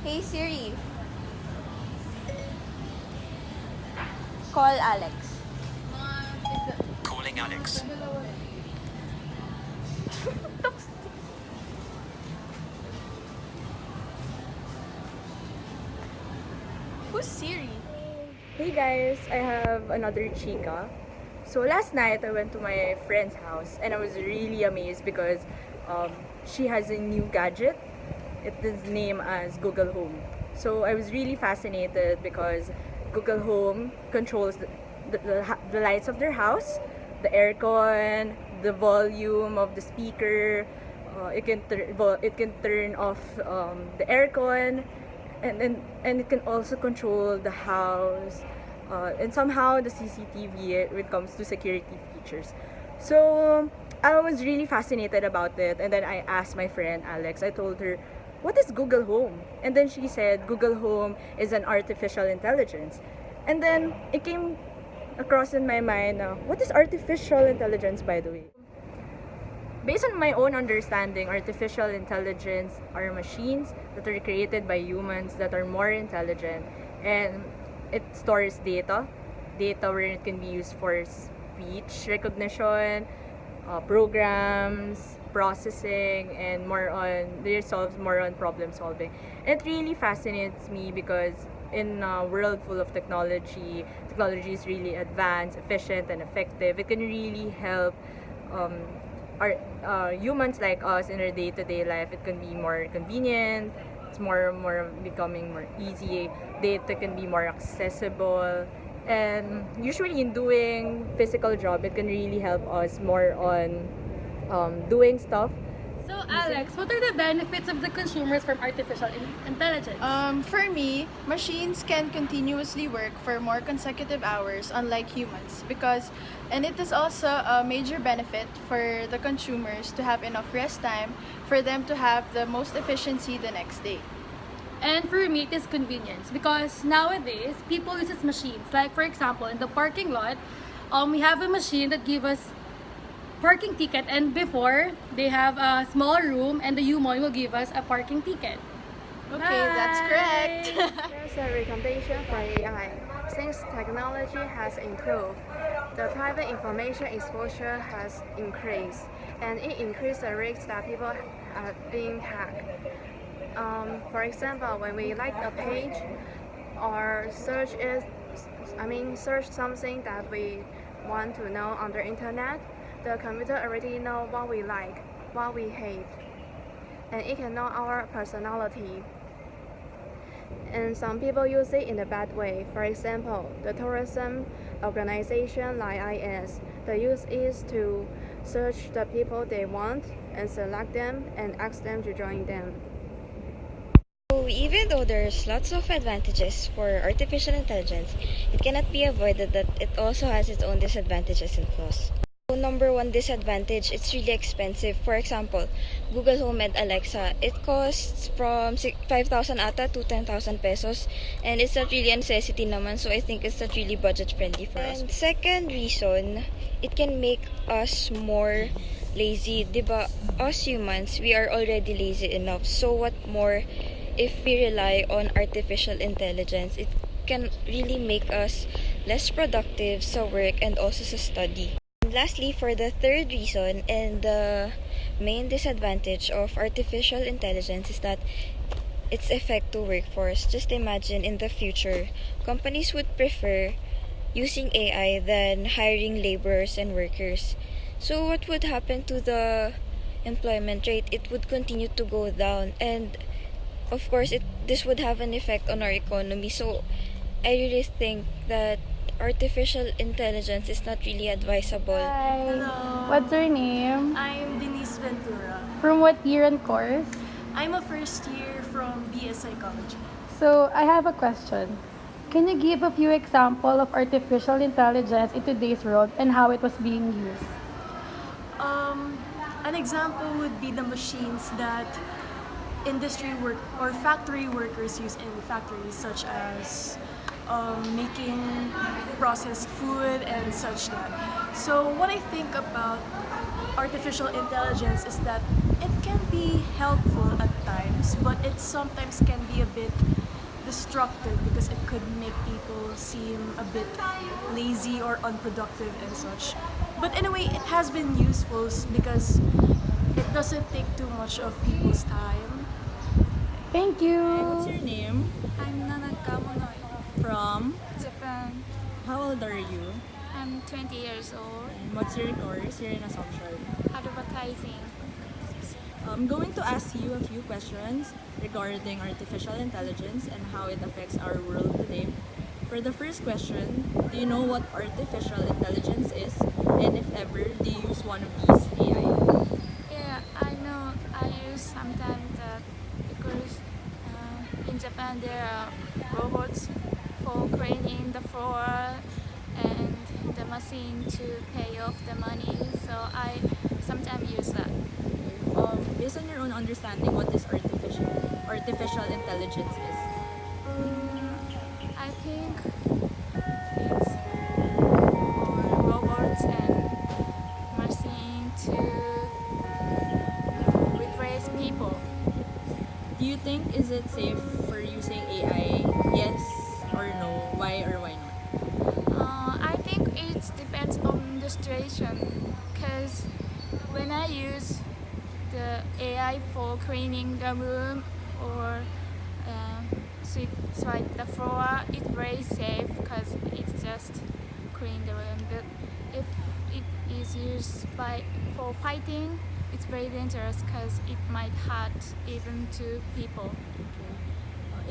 Hey Siri, call Alex. Calling Alex. Who's Siri? Hey guys, I have another chica. So last night I went to my friend's house and I was really amazed because um, she has a new gadget. It is named as Google Home. So I was really fascinated because Google Home controls the lights of their house, the aircon, the volume of the speaker. It can turn off the aircon, and it can also control the house, and somehow the CCTV when it comes to security features. So I was really fascinated about it, and then I asked my friend Alex. I told her, "What is Google Home?" And then she said, "Google Home is an artificial intelligence." And then it came across in my mind, what is artificial intelligence, by the way? Based on my own understanding, artificial intelligence are machines that are created by humans that are more intelligent, and it stores data where it can be used for speech recognition, programs, processing, and they solve more on problem solving. And it really fascinates me because in a world full of technology is really advanced, efficient, and effective. It can really help um, our humans like us in our day-to-day life. It can be more convenient. It's more becoming more easy. Data can be more accessible, and usually in doing physical job, it can really help us more on doing stuff. So, Alex, what are the benefits of the consumers from artificial intelligence? For me, machines can continuously work for more consecutive hours, unlike humans, and it is also a major benefit for the consumers to have enough rest time for them to have the most efficiency the next day. And for me, it is convenience because nowadays people use machines. Like for example, in the parking lot, we have a machine that gives us parking ticket, and before they have a small room, and the human will give us a parking ticket. Okay, that's correct. There's a recommendation for AI. Since technology has improved, the private information exposure has increased, and it increased the risk that people are being hacked. For example, when we like a page or search something that we want to know on the internet, the computer already know what we like, what we hate, and it can know our personality. And some people use it in a bad way. For example, the tourism organization like IS, the use is to search the people they want and select them and ask them to join them. So even though there's lots of advantages for artificial intelligence, it cannot be avoided that it also has its own disadvantages and flaws. So number one disadvantage, it's really expensive. For example, Google Home and Alexa, it costs from 5,000 ata to 10,000 pesos, and it's not really a necessity naman, so I think it's not really budget friendly for us. And second reason, it can make us more lazy. Diba, us humans, we are already lazy enough, so what more if we rely on artificial intelligence? It can really make us less productive sa work and also sa study. And lastly, for the third reason and the main disadvantage of artificial intelligence is that its effect to workforce. Just imagine in the future, companies would prefer using AI than hiring laborers and workers. So what would happen to the employment rate? It would continue to go down, and of course this would have an effect on our economy. So I really think that artificial intelligence is not really advisable. Hi. Hello. What's your name? I'm Denise Ventura. From what year and course? I'm a first year from BS Psychology. So I have a question. Can you give a few examples of artificial intelligence in today's world and how it was being used? An example would be the machines that industry work or factory workers use in factories, such as making processed food and such that. So what I think about artificial intelligence is that it can be helpful at times nice, but it sometimes can be a bit destructive because it could make people seem a bit lazy or unproductive and such. But in a way, it has been useful because it doesn't take too much of people's time. Thank you. What's your name? I'm Nanaka Monoy, From? Japan. How old are you? I'm 20 years old. And what's your course here in Assumption? Advertising. I'm going to ask you a few questions regarding artificial intelligence and how it affects our world today. For the first question, do you know what artificial intelligence is? And if ever, do you use one of these AI? Yeah, I know. I use sometimes that because in Japan there are robots for cleaning the floor and the machine to pay off the money. So I sometimes use that. Based on your own understanding, what is artificial intelligence is? I think it's robots and machine to replace people. Do you think is it safe for using AI? Yes or no? Why or why not? I think it depends on the situation. Cause when I use the AI for cleaning the room or swipe the floor, it's very safe because it's just clean the room. But if it is used for fighting, it's very dangerous because it might hurt even to people.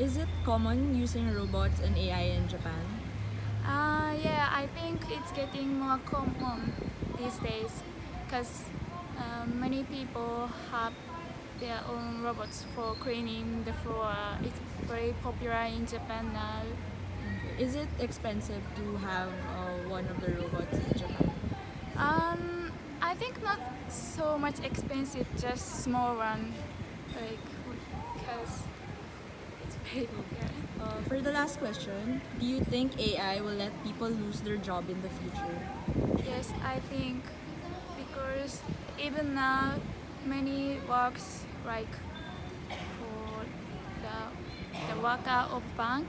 Is it common using robots and AI in Japan? Yeah, I think it's getting more common these days because many people have their own robots for cleaning the floor. It's very popular in Japan now. Is it expensive to have one of the robots in Japan? I think not so much expensive, just small one, like because it's very popular. For the last question, do you think AI will let people lose their job in the future? Yes, I think because even now many works like for the worker of bank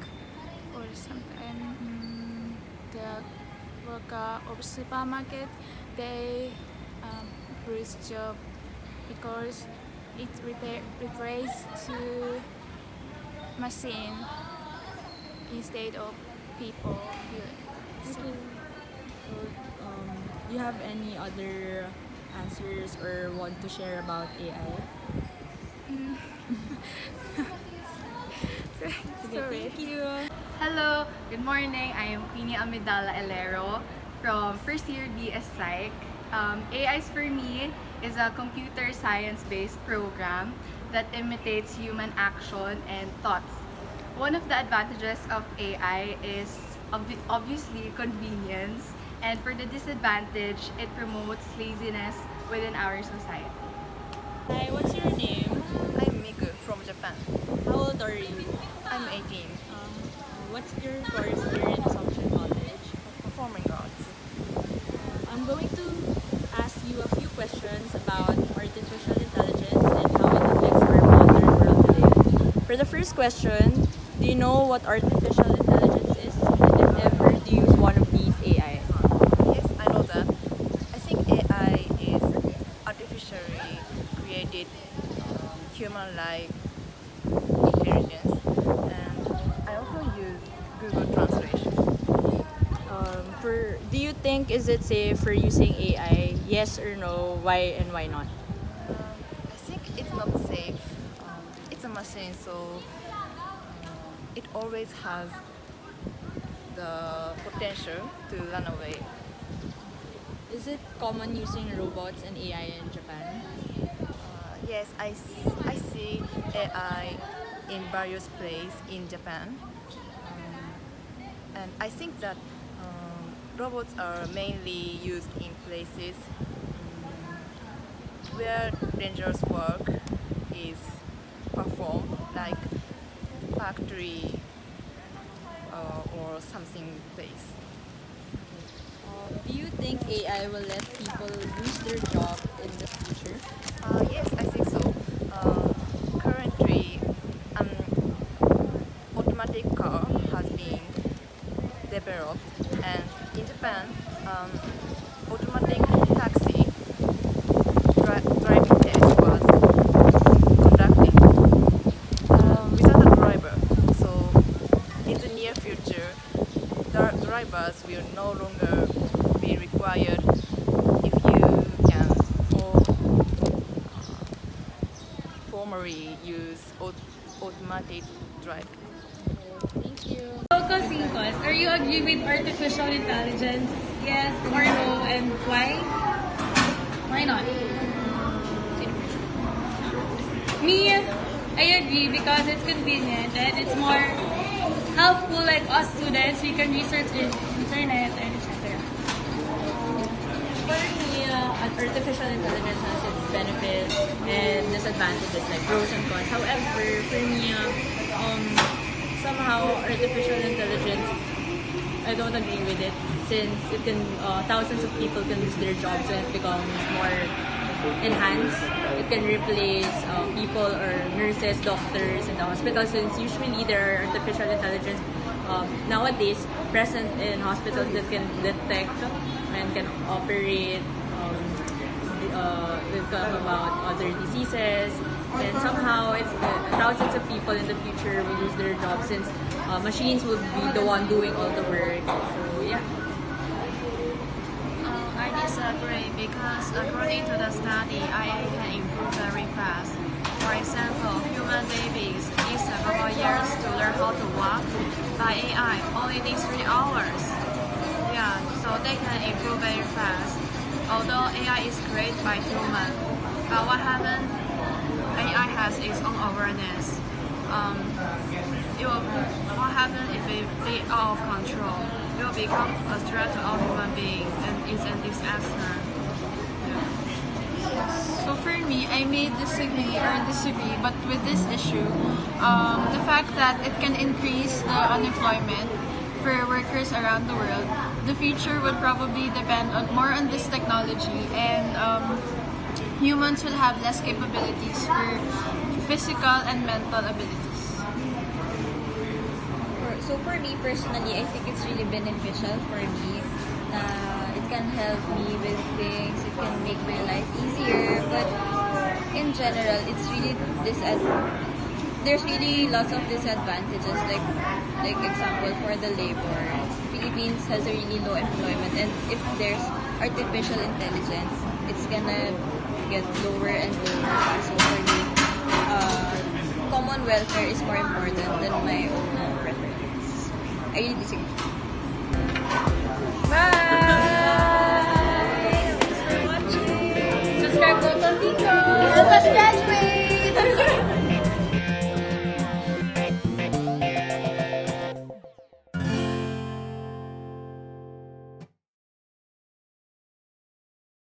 or sometimes the worker of supermarket, they lose job because it replaced to machine instead of people. So, Do you have any other answers or want to share about AI? sorry. Thank you. Hello, good morning. I am Pini Amidala Elero from first year BS Psych. AIs for me is a computer science-based program that imitates human action and thoughts. One of the advantages of AI is obviously convenience, and for the disadvantage, it promotes laziness within our society. Hi, what's your name? I'm Miku from Japan. How old are you? I'm 18. What's your course here in Assumption College? Performing arts. I'm going to ask you a few questions about artificial intelligence and how it affects our modern world today. For the first question, do you know what artificial intelligence is? And if ever, do you use one of these AI? Yes, I know that. I think AI is artificially created human-like intelligence, and I also use Google Translation. Do you think is it safe for using AI? Yes or no? Why and why not? I think it's not safe. It's a machine, so it always has the potential to run away. Is it common using robots and AI in Japan? Yes, I see AI in various places in Japan. And I think that robots are mainly used in places where dangerous work is performed, like factory or something place. Do you think AI will let people lose their job in the future? Yes, I think so. Currently, developed, and in Japan, automatic taxi driving test was conducted without a driver. So in the near future, the drivers will no longer be required if you can formally use automatic driving. Focusing are you agree with artificial intelligence? Yes or no, and why? Why not? Me, I agree because it's convenient and it's more helpful. Like us students, we can research in internet and etc. For me, artificial intelligence has its benefits and disadvantages, like pros and cons. However, for me, somehow artificial intelligence, I don't agree with it, since it can thousands of people can lose their jobs and it becomes more enhanced. It can replace people or nurses, doctors in the hospital, since usually there are artificial intelligence nowadays present in hospitals that can detect and can operate, talk about other diseases, and somehow it's thousands of people in the future will lose their jobs, since machines will be the one doing all the work. So yeah. I disagree because according to the study, AI can improve very fast. For example, human babies need several years to learn how to walk. By AI, only needs 3 hours. Yeah, so they can improve very fast. Although AI is created by humans, but what happens? AI has its own awareness. What happens if it be out of control? It will become a threat to all human beings and is a disaster. So for me, I may disagree, but with this issue, the fact that it can increase the unemployment for workers around the world, the future would probably depend more on this technology, and humans will have less capabilities for physical and mental abilities. So for me personally, I think it's really beneficial for me. It can help me with things, it can make my life easier, but in general, it's really there's really lots of disadvantages, like example for the labor. Philippines has a really low employment, and if there's artificial intelligence, it's gonna get lower and lower. So for me, common welfare is more important than my own preference. I really disagree. Bye! Thanks for watching! Subscribe to Tontico! Help us graduate!